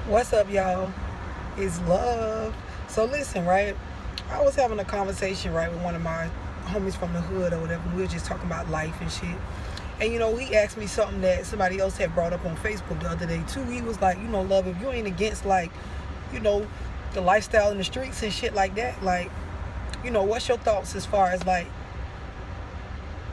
What's up, y'all? It's love. So listen, right? I was having a conversation, right, with one of my homies from the hood or whatever. We were just talking about life and shit. And he asked me something that somebody else had brought up on Facebook the other day too. He was like, love, if you ain't against like, you know, the lifestyle in the streets and shit like that, like, what's your thoughts as far as like,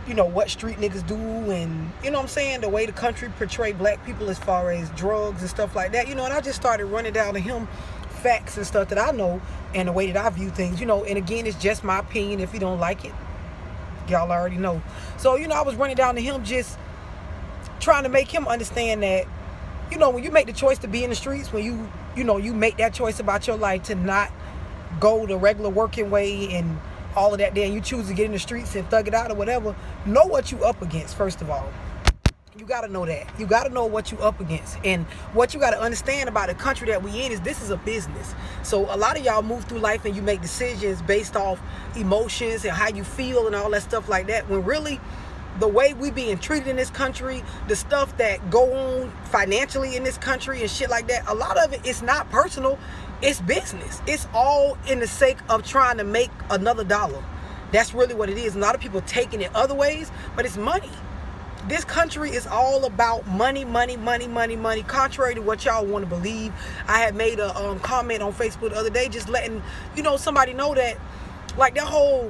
what street niggas do and what I'm saying, the way the country portray black people as far as drugs and stuff like that, and I just started running down to him facts and stuff that I know and the way that I view things, and again, it's just my opinion. If you don't like it, y'all already know. So, I was running down to him just trying to make him understand that, when you make the choice to be in the streets, when you make that choice about your life to not go the regular working way and all of that, then you choose to get in the streets and thug it out or whatever, know what you up against. First of all, you got to know that. You got to know what you up against. And what you got to understand about the country that we in is this is a business. So a lot of y'all move through life and you make decisions based off emotions and how you feel and all that stuff like that, when really the way we being treated in this country, the stuff that go on financially in this country and shit like that, a lot of it is not personal. It's business. It's all in the sake of trying to make another dollar. That's really what it is. A lot of people taking it other ways, but it's money. This country is all about money, money, money, money, money. Contrary to what y'all want to believe, I had made a comment on Facebook the other day, just letting somebody know that, like, that whole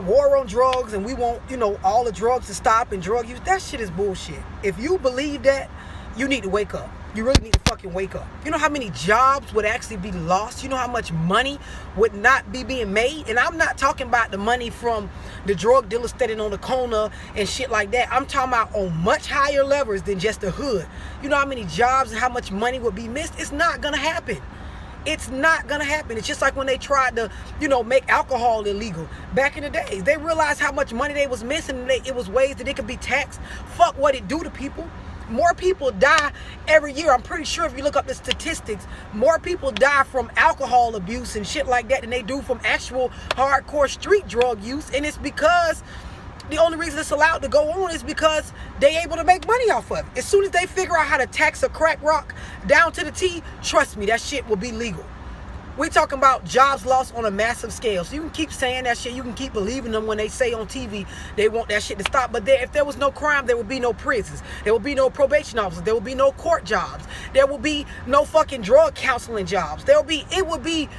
war on drugs and we want all the drugs to stop and drug use, that shit is bullshit. If you believe that, you need to wake up. You really need to fucking wake up. You know how many jobs would actually be lost? You know how much money would not be being made? And I'm not talking about the money from the drug dealers standing on the corner and shit like that. I'm talking about on much higher levels than just the hood. You know how many jobs and how much money would be missed? It's not gonna happen. It's not gonna happen. It's just like when they tried to, make alcohol illegal back in the days. They realized how much money they was missing. And it was ways that it could be taxed. Fuck what it do to people. More people die every year. I'm pretty sure if you look up the statistics, more people die from alcohol abuse and shit like that than they do from actual hardcore street drug use. And it's because the only reason it's allowed to go on is because they able to make money off of it. As soon as they figure out how to tax a crack rock down to the T, trust me, that shit will be legal. We talking about jobs lost on a massive scale. So you can keep saying that shit. You can keep believing them when they say on TV they want that shit to stop. But if there was no crime, there would be no prisons. There would be no probation officers. There would be no court jobs. There would be no fucking drug counseling jobs. It would be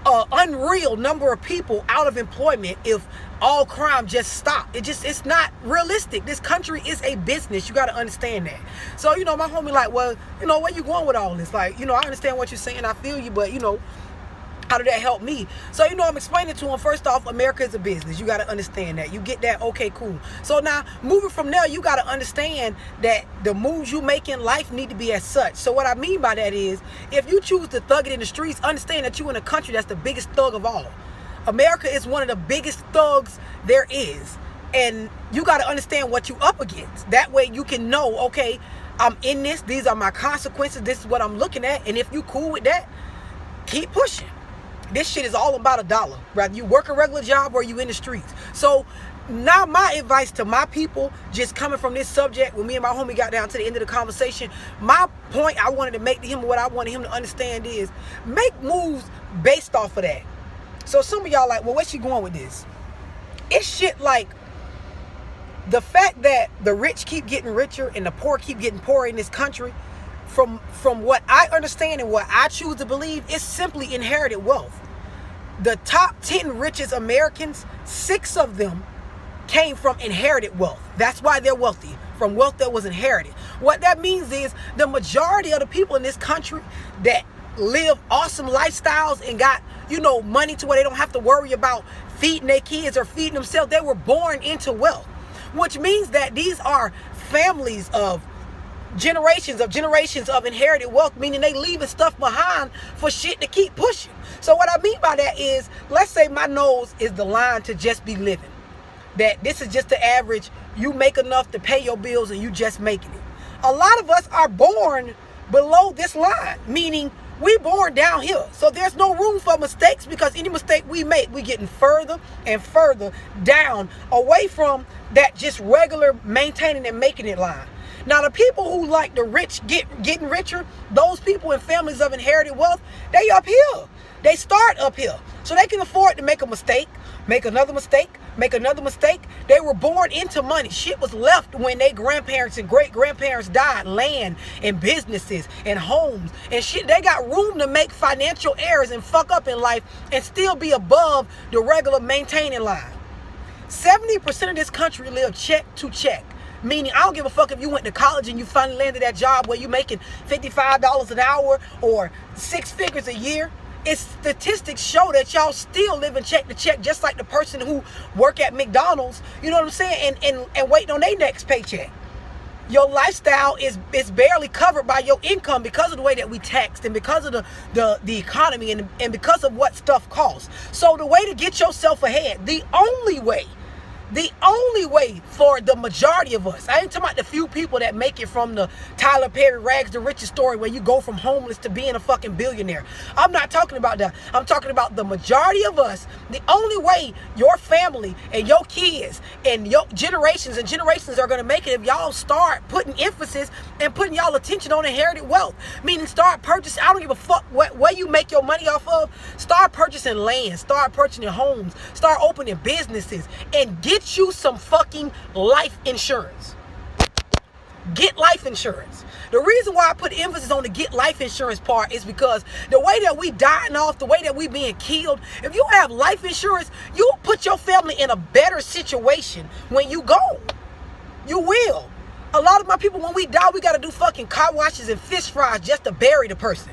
an unreal number of people out of employment if all crime just stopped. It's not realistic. This country is a business. You got to understand that. So, my homie like, well, where you going with all this? Like, I understand what you're saying. I feel you, but, how did that help me? So, I'm explaining to him, first off, America is a business. You got to understand that. You get that? Okay, cool. So now, moving from there, you got to understand that the moves you make in life need to be as such. So what I mean by that is, if you choose to thug it in the streets, understand that you're in a country that's the biggest thug of all. America is one of the biggest thugs there is. And you got to understand what you up against. That way you can know, okay, I'm in this. These are my consequences. This is what I'm looking at. And if you cool with that, keep pushing. This shit is all about a dollar. Rather you work a regular job or you in the streets. So now my advice to my people, just coming from this subject, when me and my homie got down to the end of the conversation, my point I wanted to make to him, what I wanted him to understand is, make moves based off of that. So some of y'all like, well, where's she going with this? It's shit like the fact that the rich keep getting richer and the poor keep getting poorer in this country. From what I understand and what I choose to believe, it's simply inherited wealth. The top 10 richest Americans, 6 of them came from inherited wealth. That's why they're wealthy, from wealth that was inherited. What that means is the majority of the people in this country that live awesome lifestyles and got, money to where they don't have to worry about feeding their kids or feeding themselves, they were born into wealth, which means that these are families of generations of inherited wealth, meaning they leaving stuff behind for shit to keep pushing. So what I mean by that is, let's say my nose is the line to just be living. That this is just the average. You make enough to pay your bills and you just making it. A lot of us are born below this line, meaning we born down here. So there's no room for mistakes, because any mistake we make, we getting further and further down away from that just regular maintaining and making it line. Now, the people who like the rich getting richer, those people in families of inherited wealth, they up here. They start up here. So they can afford to make a mistake, make another mistake, make another mistake. They were born into money. Shit was left when their grandparents and great-grandparents died. Land and businesses and homes and shit. They got room to make financial errors and fuck up in life and still be above the regular maintaining line. 70% of this country live check to check. Meaning, I don't give a fuck if you went to college and you finally landed that job where you're making $55 an hour or 6 figures a year. It's statistics show that y'all still living check to check, just like the person who work at McDonald's, you know what I'm saying, and waiting on their next paycheck. Your lifestyle is barely covered by your income because of the way that we taxed and because of the economy and because of what stuff costs. So the way to get yourself ahead, the only way for the majority of us, I ain't talking about the few people that make it from the Tyler Perry Rags to Riches story where you go from homeless to being a fucking billionaire. I'm not talking about that. I'm talking about the majority of us. The only way your family and your kids and your generations are going to make it if y'all start putting emphasis and putting y'all attention on inherited wealth. Meaning start purchasing, I don't give a fuck where you make your money off of. Start purchasing land, start purchasing homes, start opening businesses, and get you some fucking life insurance. Get life insurance. The reason why I put emphasis on the get life insurance part is because the way that we dying off, the way that we being killed, if you have life insurance, you'll put your family in a better situation when you go. You will. A lot of my people, when we die, we got to do fucking car washes and fish fries just to bury the person.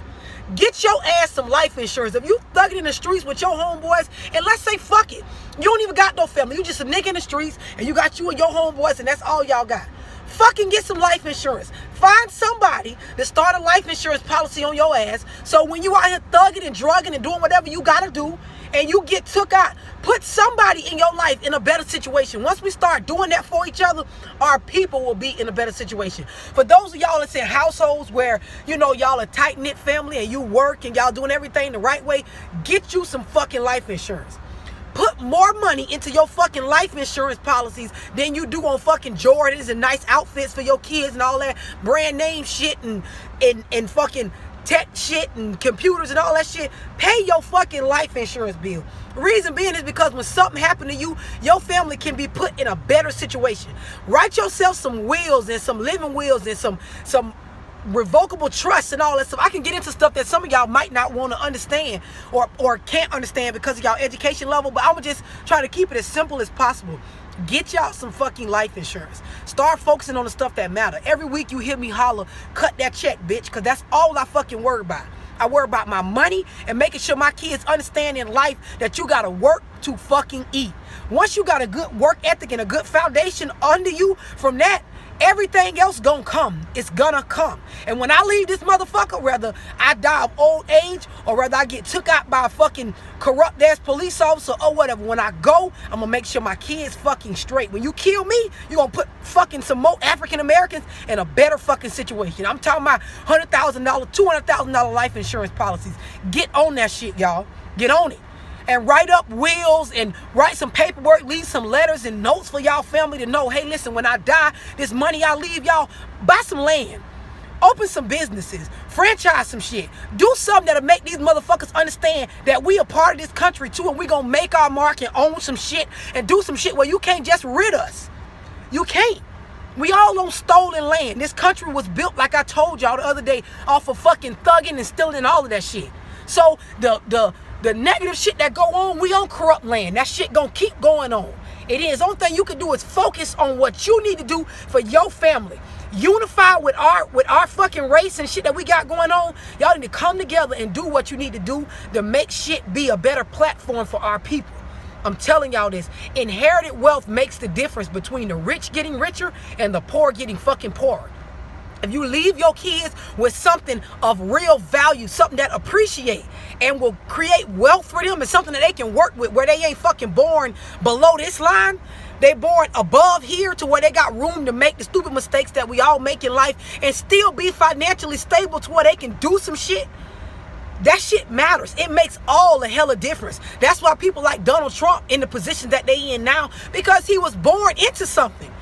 Get your ass some life insurance. If you thugging in the streets with your homeboys, and let's say fuck it, you don't even got no family, you just a nigga in the streets, and you got you and your homeboys, and that's all y'all got. Fucking get some life insurance. Find somebody to start a life insurance policy on your ass, so when you out here thugging and drugging and doing whatever you gotta do, and you get took out, put somebody in your life in a better situation. Once we start doing that for each other, our people will be in a better situation. For those of y'all that's in households where, you know, y'all a tight-knit family and you work and y'all doing everything the right way, get you some fucking life insurance. Put more money into your fucking life insurance policies than you do on fucking Jordans and nice outfits for your kids and all that brand name shit and fucking tech shit and computers and all that shit. Pay your fucking life insurance bill. Reason being is because when something happened to you, your family can be put in a better situation. Write yourself some wills and some living wills and some revocable trusts and all that stuff. I can get into stuff that some of y'all might not want to understand or can't understand because of y'all education level, but I'm just trying to keep it as simple as possible. Get y'all some fucking life insurance. Start focusing on the stuff that matter. Every week you hear me holler, cut that check, bitch, because that's all I fucking worry about. I worry about my money and making sure my kids understand in life that you gotta work to fucking eat. Once you got a good work ethic and a good foundation under you, from that, everything else gonna come. It's gonna come. And when I leave this motherfucker, whether I die of old age or whether I get took out by a fucking corrupt ass police officer or whatever, when I go, I'm gonna make sure my kids fucking straight. When you kill me, you gonna put fucking some more African Americans in a better fucking situation. I'm talking about $100,000, $200,000 life insurance policies. Get on that shit, y'all. Get on it. And write up wills and write some paperwork, leave some letters and notes for y'all family to know, hey, listen, when I die, this money I leave y'all, buy some land, open some businesses, franchise some shit, do something that'll make these motherfuckers understand that we a part of this country too, and we gonna make our mark and own some shit and do some shit where you can't just rid us. You can't. We all on stolen land. This country was built, like I told y'all the other day, off of fucking thugging and stealing and all of that shit. So the negative shit that go on, we on corrupt land. That shit gonna keep going on. It is. Only thing you can do is focus on what you need to do for your family. Unify with our fucking race and shit that we got going on. Y'all need to come together and do what you need to do to make shit be a better platform for our people. I'm telling y'all this. Inherited wealth makes the difference between the rich getting richer and the poor getting fucking poorer. If you leave your kids with something of real value, something that appreciate and will create wealth for them, and something that they can work with, where they ain't fucking born below this line, they born above here to where they got room to make the stupid mistakes that we all make in life and still be financially stable to where they can do some shit. That shit matters. It makes all the hella difference. That's why people like Donald Trump in the position that they in now, because he was born into something.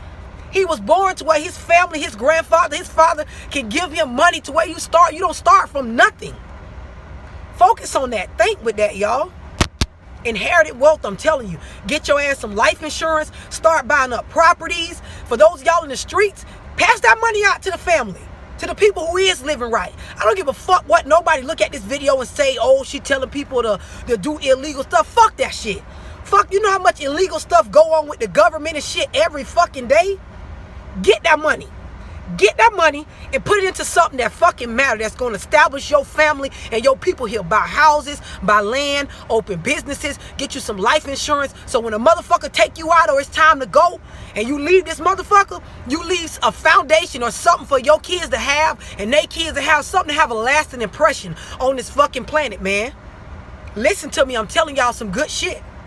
He was born to where his family, his grandfather, his father can give him money to where you start. You don't start from nothing. Focus on that. Think with that, y'all. Inherited wealth, I'm telling you. Get your ass some life insurance. Start buying up properties. For those y'all in the streets, pass that money out to the family. To the people who is living right. I don't give a fuck what nobody look at this video and say, oh, she telling people to do illegal stuff. Fuck that shit. Fuck, you know how much illegal stuff go on with the government and shit every fucking day? Get that money. Get that money and put it into something that fucking matter, that's going to establish your family and your people here. Buy houses, buy land, open businesses, get you some life insurance. So when a motherfucker take you out or it's time to go and you leave this motherfucker, you leave a foundation or something for your kids to have, and they kids to have something to have a lasting impression on this fucking planet, man. Listen to me. I'm telling y'all some good shit.